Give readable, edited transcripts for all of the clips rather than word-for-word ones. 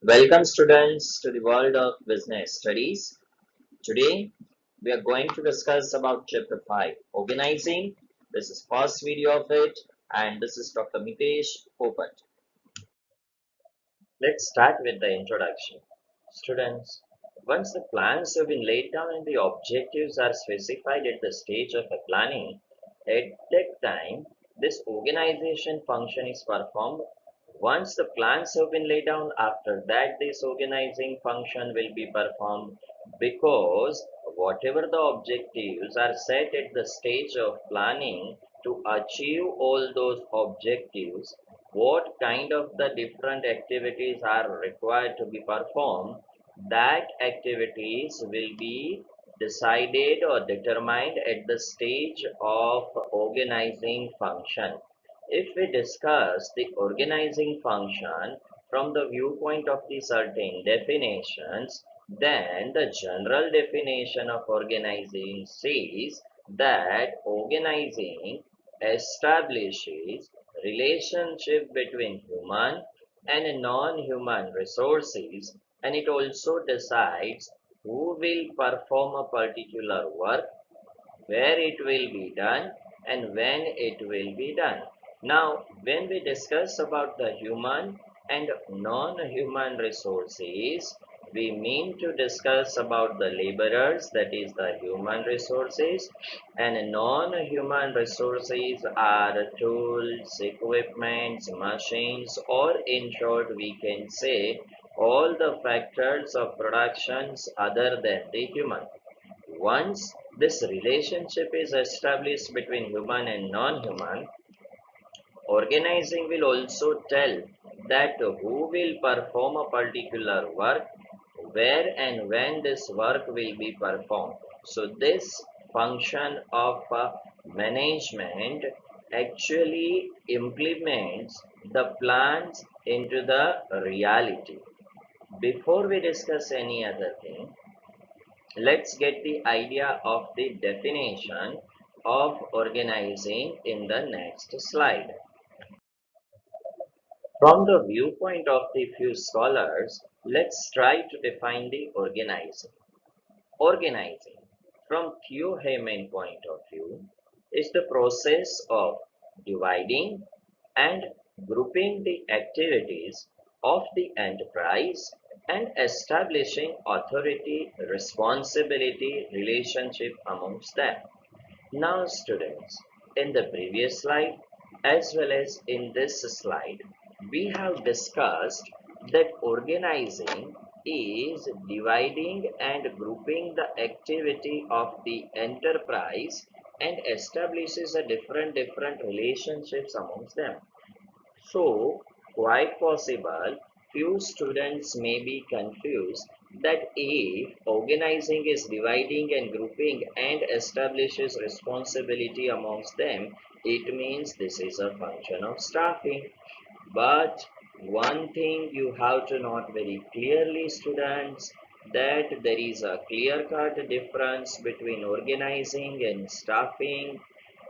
Welcome students to the world of business studies. Today we are going to discuss about chapter 5 organizing. This is first video of it and this is Dr. Mitesh Popat. Let's start with the introduction. Students, once the plans have been laid down and the objectives are specified at the stage of the planning, at that time this organization function is performed. Once the plans have been laid down, after that this organizing function will be performed because whatever the objectives are set at the stage of planning to achieve all those objectives, what kind of the different activities are required to be performed, that activities will be decided or determined at the stage of organizing function. If we discuss the organizing function from the viewpoint of the certain definitions, then the general definition of organizing says that organizing establishes relationship between human and non-human resources, and it also decides who will perform a particular work, where it will be done, and when it will be done. Now, when we discuss about the human and non-human resources, we mean to discuss about the laborers, that is the human resources, and non-human resources are tools, equipments, machines, or in short we can say all the factors of productions other than the human. Once this relationship is established between human and non-human, organizing will also tell that who will perform a particular work, where and when this work will be performed. So this function of management actually implements the plans into the reality. Before we discuss any other thing, let's get the idea of the definition of organizing in the next slide. From the viewpoint of the few scholars, let's try to define the organizing. Organizing, from Theo Heyman point of view, is the process of dividing and grouping the activities of the enterprise and establishing authority, responsibility, relationship amongst them. Now students, in the previous slide as well as in this slide, we have discussed that organizing is dividing and grouping the activity of the enterprise and establishes a different relationships amongst them. So, quite possible, few students may be confused that if organizing is dividing and grouping and establishes responsibility amongst them, it means this is a function of staffing. But one thing you have to note very clearly, students, that there is a clear-cut difference between organizing and staffing.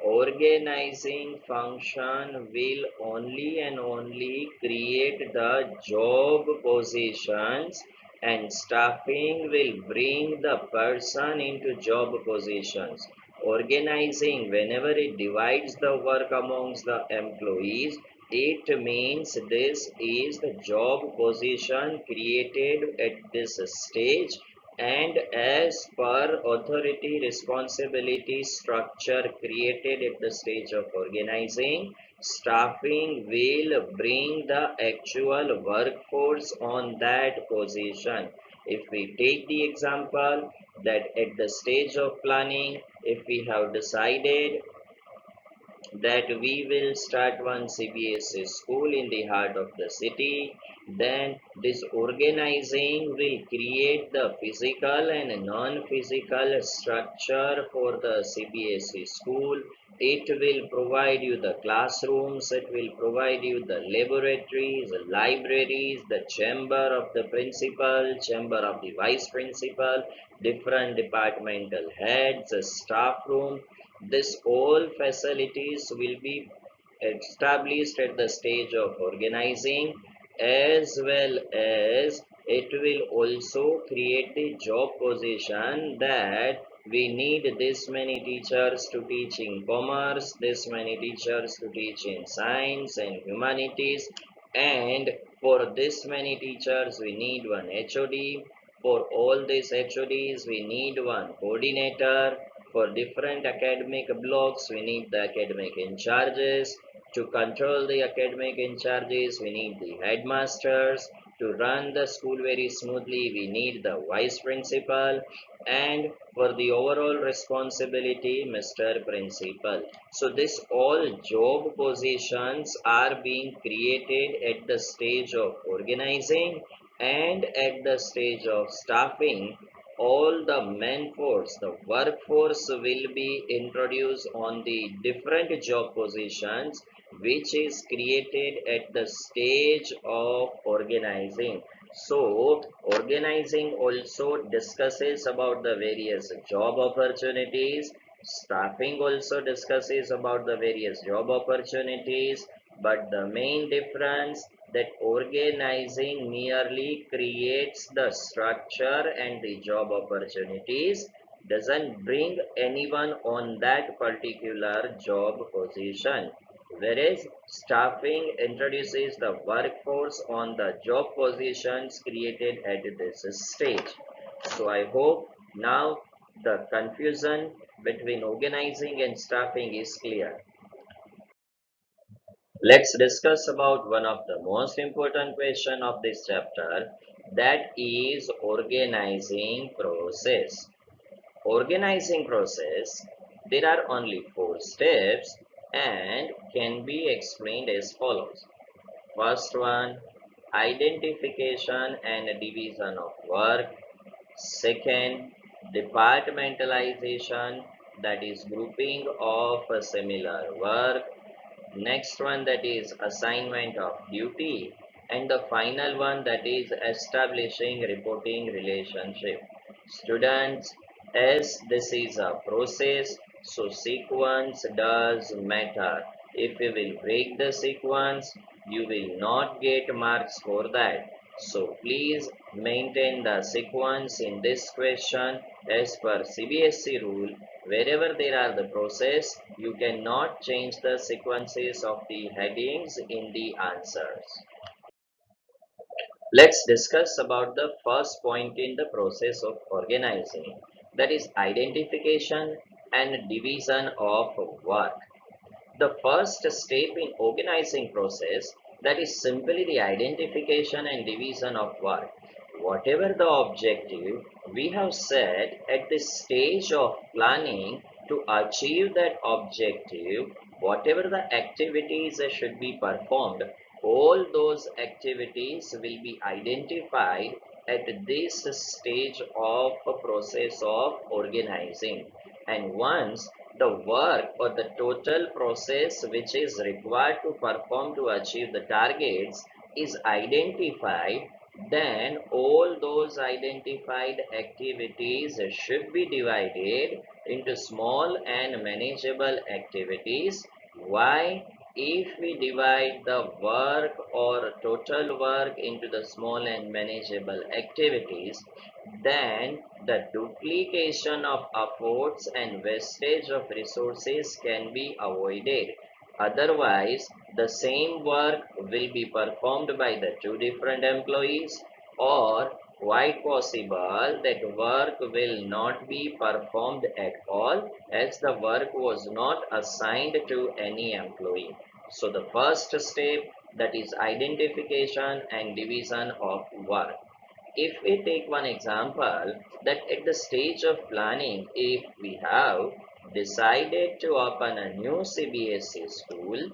Organizing function will only and only create the job positions, and staffing will bring the person into job positions. Organizing, whenever it divides the work amongst the employees, it means this is the job position created at this stage, and as per authority responsibility structure created at the stage of organizing, staffing will bring the actual workforce on that position. If we take the example that at the stage of planning, if we have decided that we will start one CBSE school in the heart of the city, then this organizing will create the physical and non-physical structure for the CBSE school. It will provide you the classrooms, it will provide you the laboratories, the libraries, the chamber of the principal, chamber of the vice principal, different departmental heads, a staff room. This all facilities will be established at the stage of organizing, as well as it will also create the job position that we need this many teachers to teach in commerce, this many teachers to teach in science and humanities, and for this many teachers we need one HOD. For all these HODs we need one coordinator. For different academic blocks we need the academic in charges. To control the academic in charges, we need the headmasters. To run the school very smoothly, we need the vice principal. And for the overall responsibility, Mr. Principal. So this all job positions are being created at the stage of organizing and at the stage of staffing. All the manforce, the workforce will be introduced on the different job positions which is created at the stage of organizing. So, organizing also discusses about the various job opportunities. Staffing also discusses about the various job opportunities. But the main difference that organizing merely creates the structure and the job opportunities, doesn't bring anyone on that particular job position, whereas staffing introduces the workforce on the job positions created at this stage. So I hope now the confusion between organizing and staffing is clear. Let's discuss about one of the most important question of this chapter, that is organizing process. Organizing process, there are only four steps and can be explained as follows. First one, identification and division of work. Second, departmentalization, that is grouping of a similar work. Next one, that is assignment of duty. And the final one, that is establishing reporting relationship. Students, as this is a process, so sequence does matter. If you will break the sequence, you will not get marks for that. So please maintain the sequence in this question as per CBSE rule. Wherever there are the process, you cannot change the sequences of the headings in the answers. Let's discuss about the first point in the process of organizing, that is identification and division of work. The first step in organizing process, that is simply the identification and division of work. Whatever the objective, we have said at the stage of planning to achieve that objective, whatever the activities should be performed, all those activities will be identified at this stage of a process of organizing. And once the work or the total process which is required to perform to achieve the targets is identified, then all those identified activities should be divided into small and manageable activities. Why? If we divide the work or total work into the small and manageable activities, then the duplication of efforts and wastage of resources can be avoided. Otherwise, the same work will be performed by the two different employees, or quite possible that work will not be performed at all as the work was not assigned to any employee. So the first step, that is identification and division of work. If we take one example, that at the stage of planning, if we have decided to open a new CBSE school,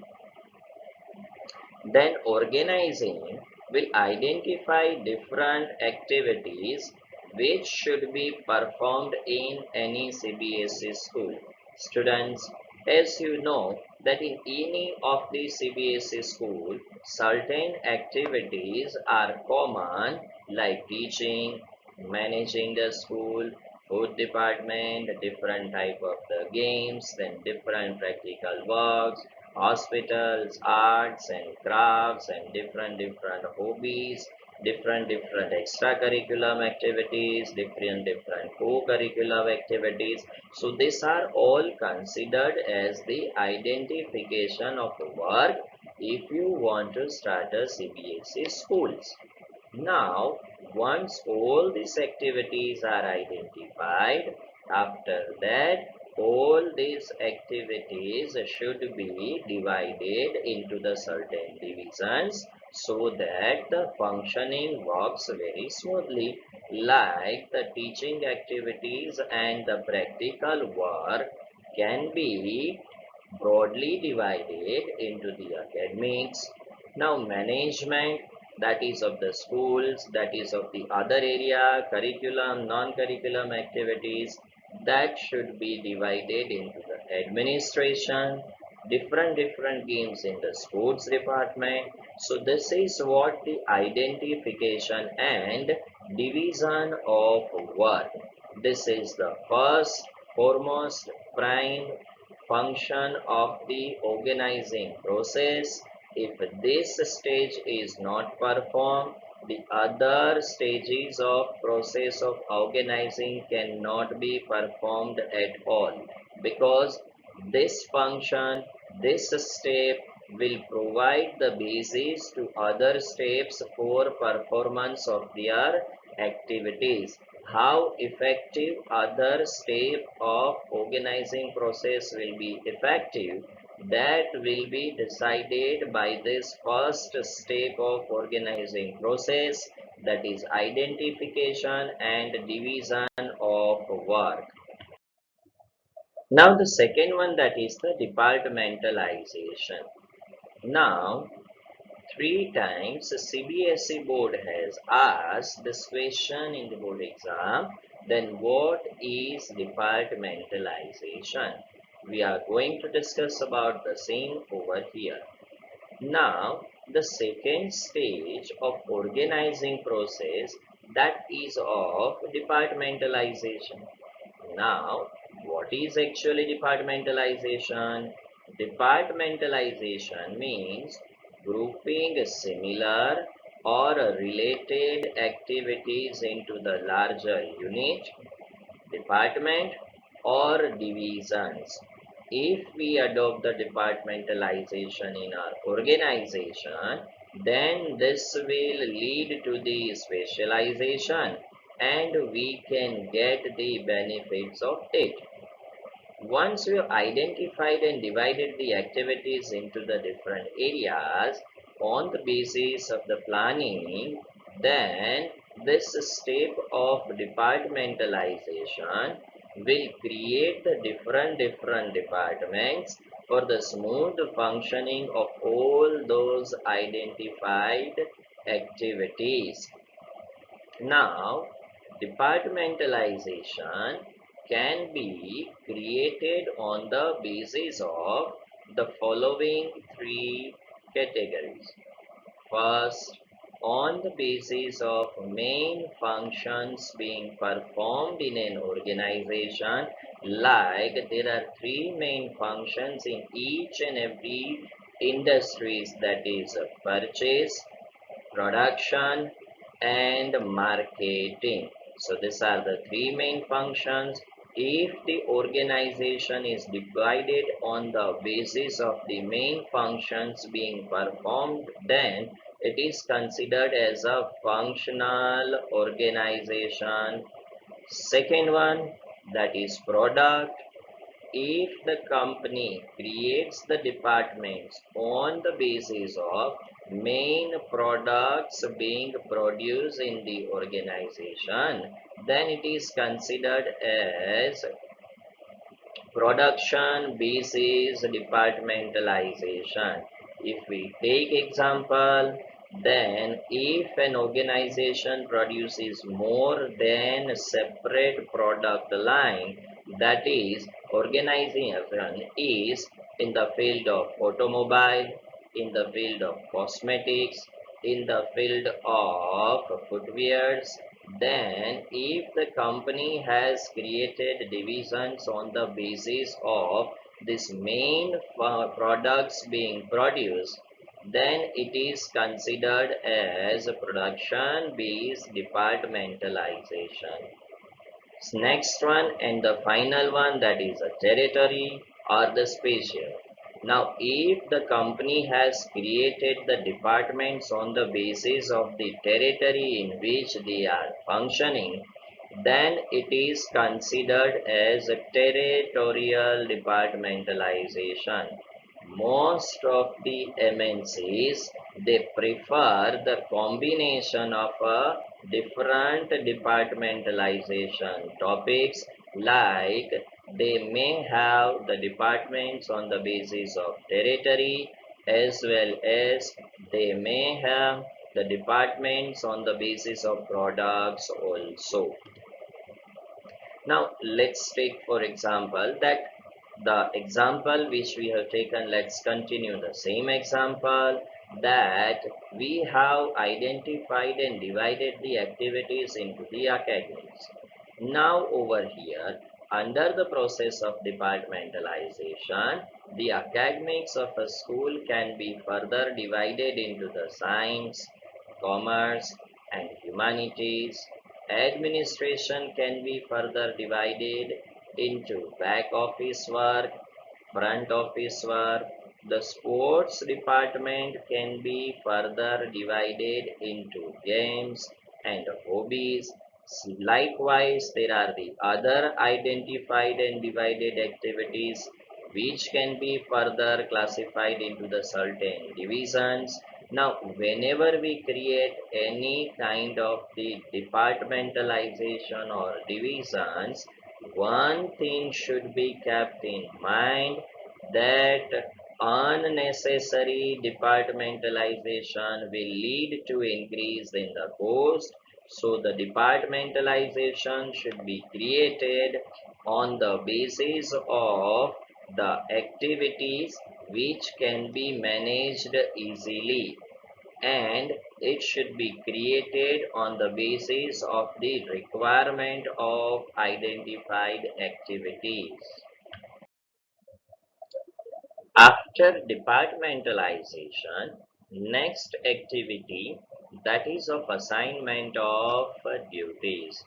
then organizing will identify different activities which should be performed in any CBSE school. Students, as you know that in any of the CBSE school, certain activities are common like teaching, managing the school, food department, different type of the games, then different practical works, hospitals, arts and crafts, and different hobbies, different extracurriculum activities, different co-curricular activities. So these are all considered as the identification of work if you want to start a CBSE schools. Now, once all these activities are identified, after that, all these activities should be divided into the certain divisions so that the functioning works very smoothly. Like the teaching activities and the practical work can be broadly divided into the academics. Now, management, that is of the schools, that is of the other area, curriculum, non-curriculum activities, that should be divided into the administration, different games in the sports department. So this is what the identification and division of work. This is the first, foremost, prime function of the organizing process. If this stage is not performed, the other stages of process of organizing cannot be performed at all, because this function, this step will provide the basis to other steps for performance of their activities. How effective other step of organizing process will be effective, that will be decided by this first step of organizing process, that is identification and division of work. Now the second one, that is the departmentalization. Now, three times the CBSE board has asked this question in the board exam. Then what is departmentalization? We are going to discuss about the same over here. Now, the second stage of organizing process, that is of departmentalization. Now, what is actually departmentalization? Departmentalization means grouping similar or related activities into the larger unit, department, or divisions. If we adopt the departmentalization in our organization, then this will lead to the specialization and we can get the benefits of it. Once we have identified and divided the activities into the different areas on the basis of the planning, then this step of departmentalization will create the different departments for the smooth functioning of all those identified activities. Now, departmentalization can be created on the basis of the following three categories. First, on the basis of main functions being performed in an organization, like there are three main functions in each and every industries, that is purchase, production, and marketing. So these are the three main functions. If the organization is divided on the basis of the main functions being performed, then it is considered as a functional organization. Second one, that is product. If the company creates the departments on the basis of main products being produced in the organization, then it is considered as production basis departmentalization. If we take example, then if an organization produces more than a separate product line, that is, organization is in the field of automobile, in the field of cosmetics, in the field of footwears, then if the company has created divisions on the basis of this main products being produced, then it is considered as a production based departmentalization. Next one and the final one, that is a territory or the spatial. Now, if the company has created the departments on the basis of the territory in which they are functioning, then it is considered as a territorial departmentalization. Most of the MNCs, they prefer the combination of a different departmentalization topics, like they may have the departments on the basis of territory, as well as they may have the departments on the basis of products also. Now let's take for example that the example which we have taken, let's continue the same example, that we have identified and divided the activities into the academics. Now over here, under the process of departmentalization, the academics of a school can be further divided into the science, commerce and humanities. Administration can be further divided into back office work, front office work. The sports department can be further divided into games and hobbies. Likewise, there are the other identified and divided activities which can be further classified into the certain divisions. Now, whenever we create any kind of the departmentalization or divisions, one thing should be kept in mind, that unnecessary departmentalization will lead to increase in the cost. So the departmentalization should be created on the basis of the activities which can be managed easily, and it should be created on the basis of the requirement of identified activities. After departmentalization, next activity, that is of assignment of duties.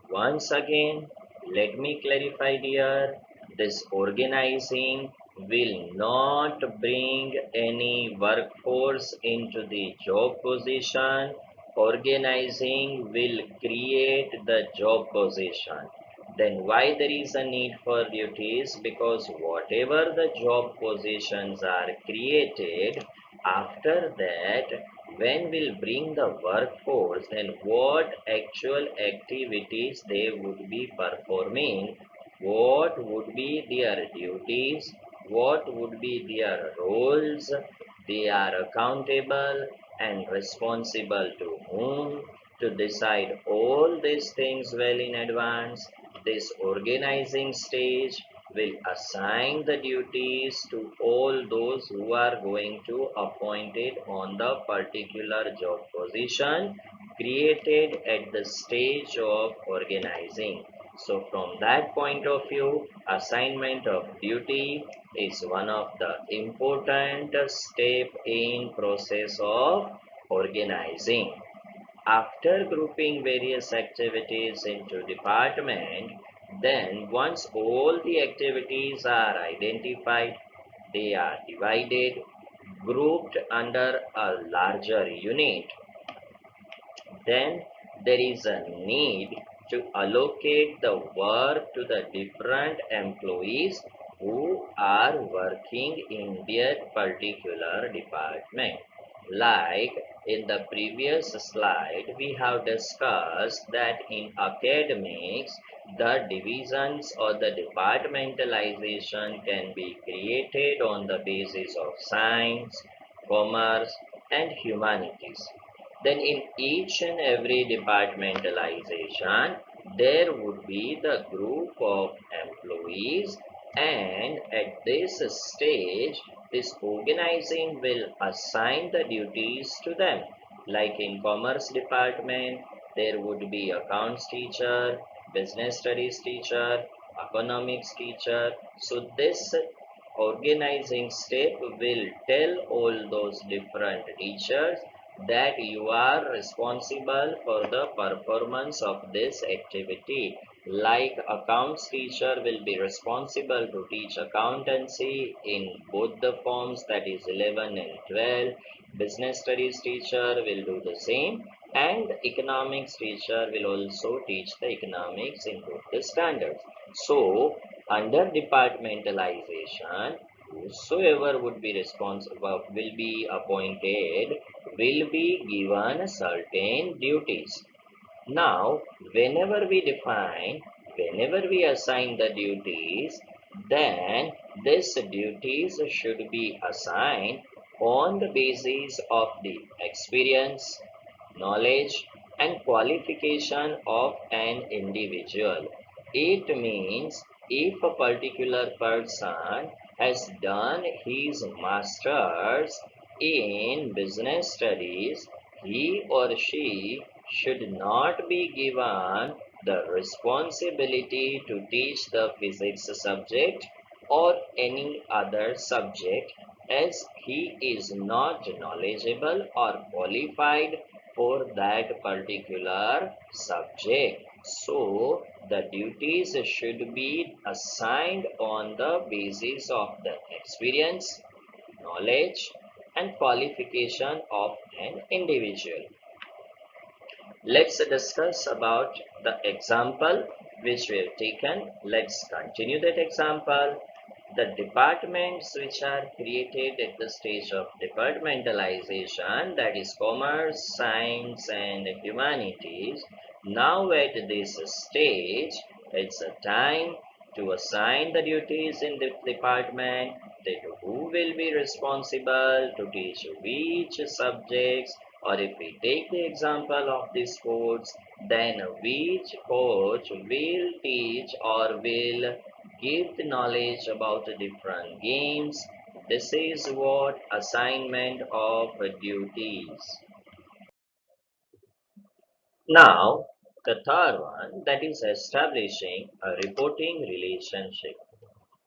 Once again, let me clarify here, this organizing will not bring any workforce into the job position. Organizing will create the job position. Then why there is a need for duties? Because whatever the job positions are created, after that, when we'll bring the workforce, then what actual activities they would be performing, what would be their duties, what would be their roles, they are accountable and responsible to whom, to decide all these things well in advance. This organizing stage will assign the duties to all those who are going to appoint it on the particular job position created at the stage of organizing. So from that point of view, assignment of duty is one of the important step in process of organizing. After grouping various activities into department, then once all the activities are identified, they are divided, grouped under a larger unit, then there is a need to allocate the work to the different employees who are working in their particular department. Like in the previous slide, we have discussed that in academics, the divisions or the departmentalization can be created on the basis of science, commerce, and humanities. Then in each and every departmentalization, there would be the group of employees, and at this stage, this organizing will assign the duties to them. Like in commerce department, there would be accounts teacher, business studies teacher, economics teacher. So this organizing step will tell all those different teachers that you are responsible for the performance of this activity. Like accounts teacher will be responsible to teach accountancy in both the forms, that is 11 and 12. Business studies teacher will do the same, and economics teacher will also teach the economics in both the standards. So under departmentalization, whosoever would be responsible will be appointed will be given certain duties. Now, whenever we assign the duties, then these duties should be assigned on the basis of the experience, knowledge, and qualification of an individual. It means if a particular person has done his master's in business studies, he or she should not be given the responsibility to teach the physics subject or any other subject, as he is not knowledgeable or qualified for that particular subject. So the duties should be assigned on the basis of the experience, knowledge, and qualification of an individual. Let's discuss about the example which we have taken. Let's continue that example. The departments which are created at the stage of departmentalization, that is commerce, science, and humanities. Now at this stage, it's a time to assign the duties in the department, that who will be responsible to teach which subjects, or if we take the example of the sports, then which coach will teach or will give the knowledge about the different games. This is what assignment of duties. Now, the third one, that is establishing a reporting relationship.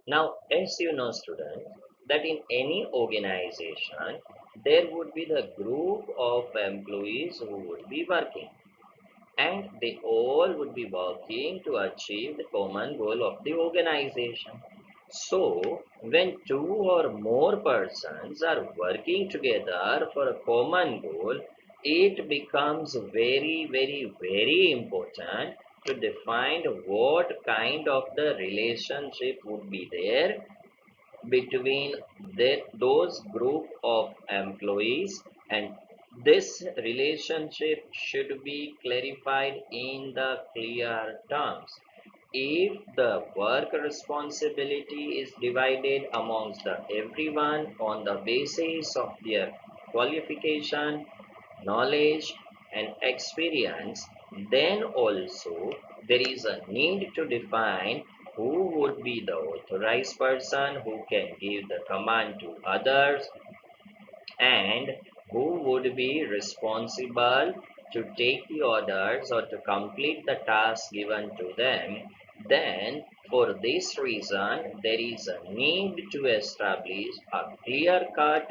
Now, as you know, students, that in any organization, there would be the group of employees who would be working, and they all would be working to achieve the common goal of the organization. So, when two or more persons are working together for a common goal, it becomes very, very, very important to define what kind of the relationship would be there between those group of employees, and this relationship should be clarified in the clear terms. If the work responsibility is divided amongst the everyone on the basis of their qualification, knowledge, and experience, then also there is a need to define who would be the authorized person who can give the command to others, and who would be responsible to take the orders or to complete the task given to them. Then, for this reason, there is a need to establish a clear-cut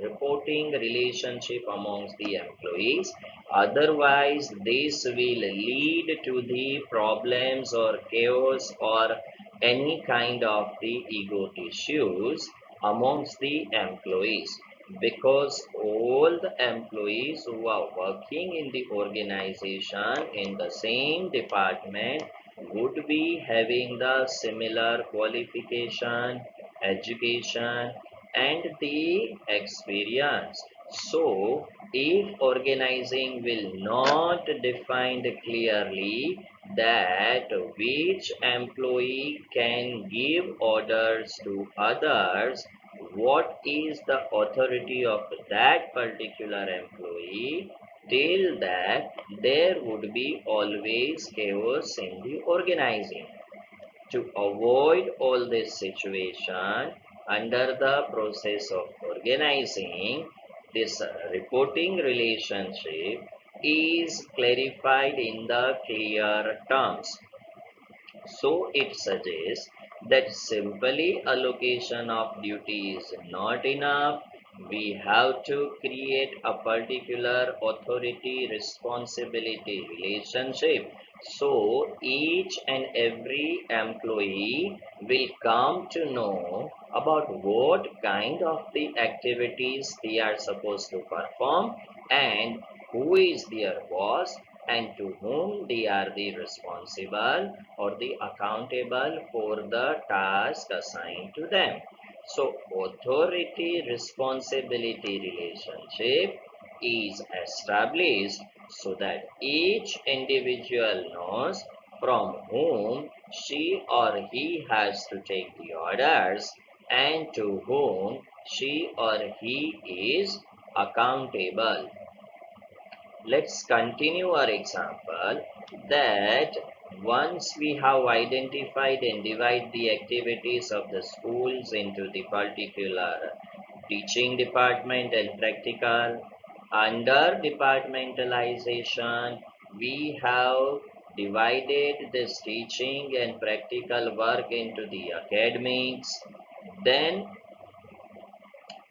reporting relationship amongst the employees. Otherwise, this will lead to the problems or chaos or any kind of the ego issues amongst the employees, because all the employees who are working in the organization in the same department would be having the similar qualification, education, and the experience. So, if organizing will not define clearly that which employee can give orders to others, what is the authority of that particular employee, till that there would be always chaos in the organizing. To avoid all this situation, under the process of organizing, this reporting relationship is clarified in the clear terms. So it suggests that simply allocation of duty is not enough. We have to create a particular authority responsibility relationship. So each and every employee will come to know about what kind of the activities they are supposed to perform and who is their boss and to whom they are the responsible or the accountable for the task assigned to them. So authority responsibility relationship is established so that each individual knows from whom she or he has to take the orders and to whom she or he is accountable. Let's continue our example that once we have identified and divide the activities of the schools into the particular teaching department and practical, under departmentalization, we have divided this teaching and practical work into the academics. Then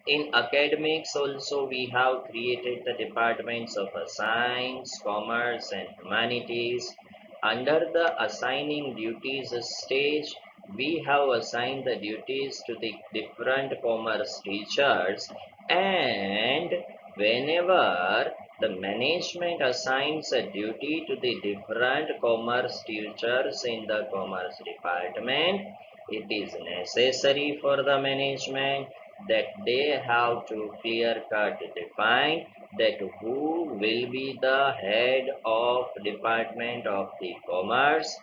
in academics also we have created the departments of science, commerce and humanities. Under the assigning duties stage, we have assigned the duties to the different commerce teachers, and whenever the management assigns a duty to the different commerce teachers in the commerce department, it is necessary for the management that they have to clear cut define that who will be the head of department of the commerce.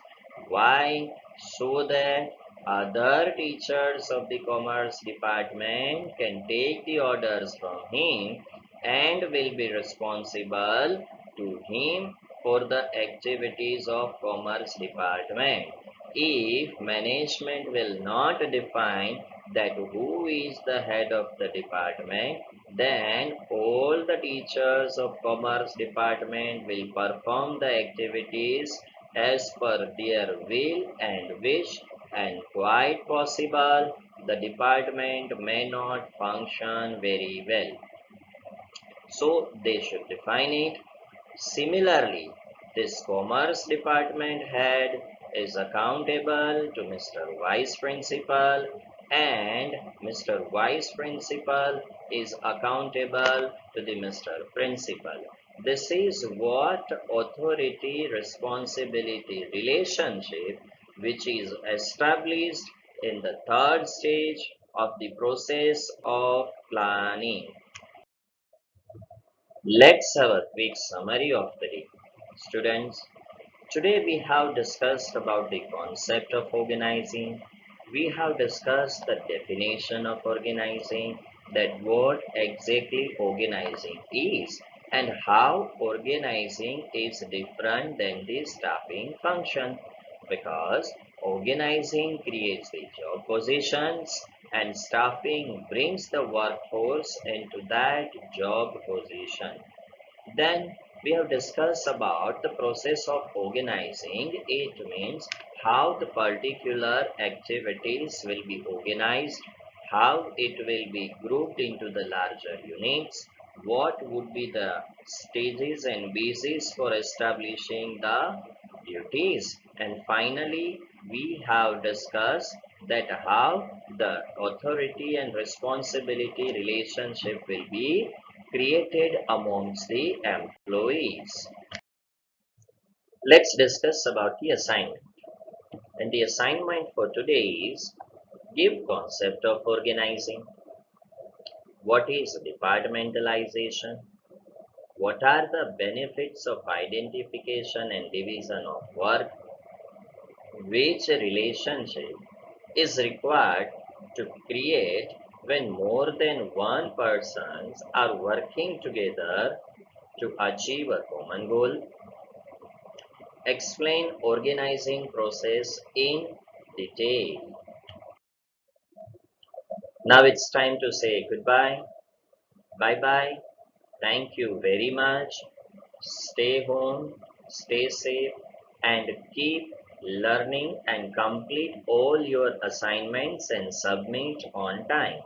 Why? So that other teachers of the commerce department can take the orders from him and will be responsible to him for the activities of commerce department. If management will not define that who is the head of the department, then all the teachers of commerce department will perform the activities as per their will and wish, and quite possible the department may not function very well. So they should define it. Similarly, this commerce department head is accountable to Mr. Vice Principal, and Mr. Vice Principal is accountable to the Mr. Principal. This is what authority responsibility relationship which is established in the third stage of the process of planning. Let's have a quick summary of the day. Students, today we have discussed about the concept of organizing. We have discussed the definition of organizing, that what exactly organizing is and how organizing is different than the staffing function, because organizing creates the job positions and staffing brings the workforce into that job position. Then we have discussed about the process of organizing. It means how the particular activities will be organized, how it will be grouped into the larger units, what would be the stages and basis for establishing the duties, and finally we have discussed that how the authority and responsibility relationship will be created amongst the employees. Let's discuss about the assignment. And the assignment for today is give concept of organizing. What is departmentalization? What are the benefits of identification and division of work? Which relationship is required to create when more than one persons are working together to achieve a common goal? Explain organizing process in detail. Now it's time to say goodbye. Bye bye. Thank you very much. Stay home, stay safe, and keep learning and complete all your assignments and submit on time.